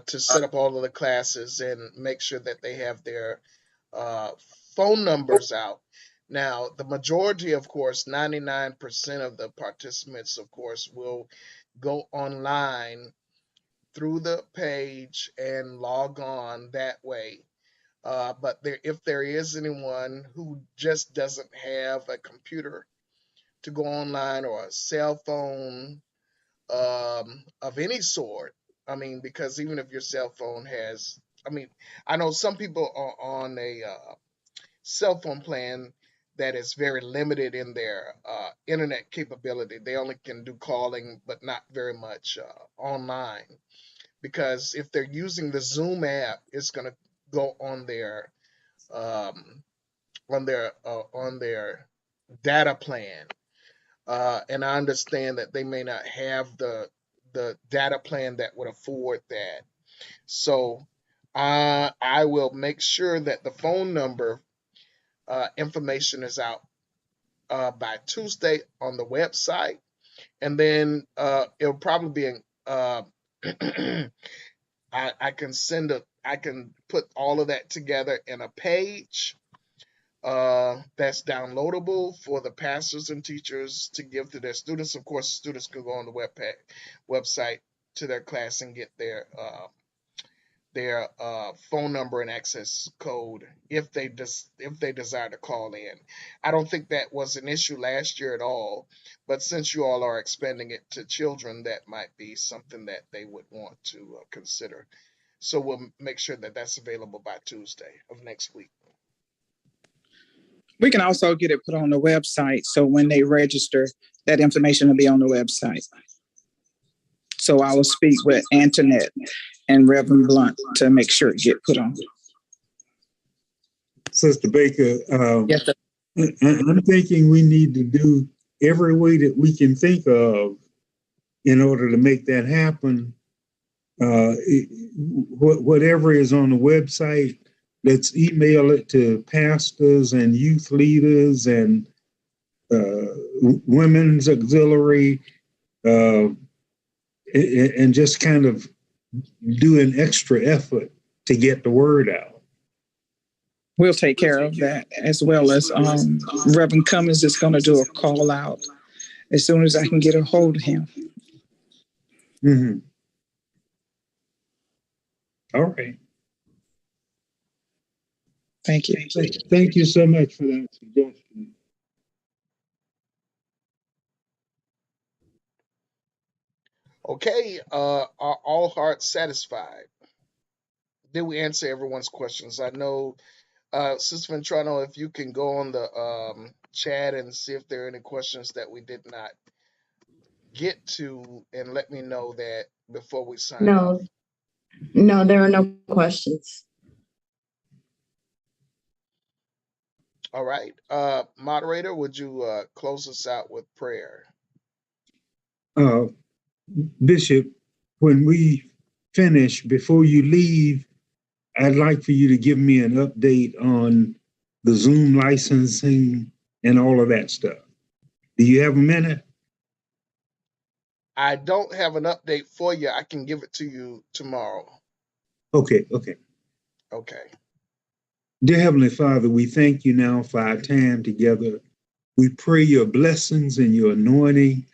to set up all of the classes and make sure that they have their uh, phone numbers out. Now, the majority, of course, 99% of the participants, of course, will go online through the page and log on that way. But if there is anyone who just doesn't have a computer to go online or a cell phone of any sort, I mean, because even if your cell phone has, I mean, I know some people are on a cell phone plan that is very limited in their internet capability. They only can do calling, but not very much online. Because if they're using the Zoom app, it's going to go um, on their data plan. And I understand that they may not have the data plan that would afford that. So I will make sure that the phone number information is out by Tuesday on the website, and then it'll probably be in. I can put all of that together in a page that's downloadable for the pastors and teachers to give to their students. Of course, students can go on the website to their class and get their phone number and access code if they desire to call in. I don't think that was an issue last year at all, but since you all are expanding it to children, that might be something that they would want to consider. So we'll make sure that that's available by Tuesday of next week. We can also get it put on the website, so when they register, that information will be on the website. So I will speak with Antoinette and Reverend Blunt to make sure it get put on. Sister Baker, Yes, sir. I'm thinking we need to do every way that we can think of in order to make that happen. Whatever is on the website, let's email it to pastors and youth leaders and women's auxiliary, and just kind of do an extra effort to get the word out. We'll take care of that, as well as Reverend Cummins is going to do a call out as soon as I can get a hold of him. Mm-hmm. All right. Thank you. Thank you so much for that suggestion. Okay, are all hearts satisfied? Did we answer everyone's questions? I know, Sister Ventrano, if you can go on the chat and see if there are any questions that we did not get to, and let me know that before we sign off. No, there are no questions. All right. Moderator, would you close us out with prayer? Bishop, when we finish, before you leave, I'd like for you to give me an update on the Zoom licensing and all of that stuff. Do you have a minute? I don't have an update for you. I can give it to you tomorrow. Okay. Okay. Dear Heavenly Father, we thank you now for our time together. We pray your blessings and your anointing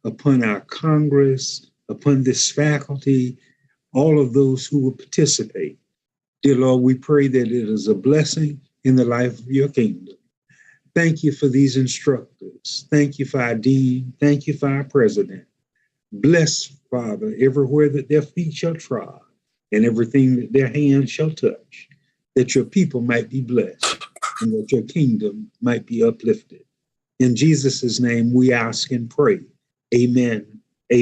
upon our Congress, upon this faculty, all of those who will participate. Dear Lord, we pray that it is a blessing in the life of your kingdom. Thank you for these instructors. Thank you for our dean. Thank you for our president. Bless, Father, everywhere that their feet shall trod and everything that their hands shall touch, that your people might be blessed and that your kingdom might be uplifted. In Jesus' name we ask and pray. Amen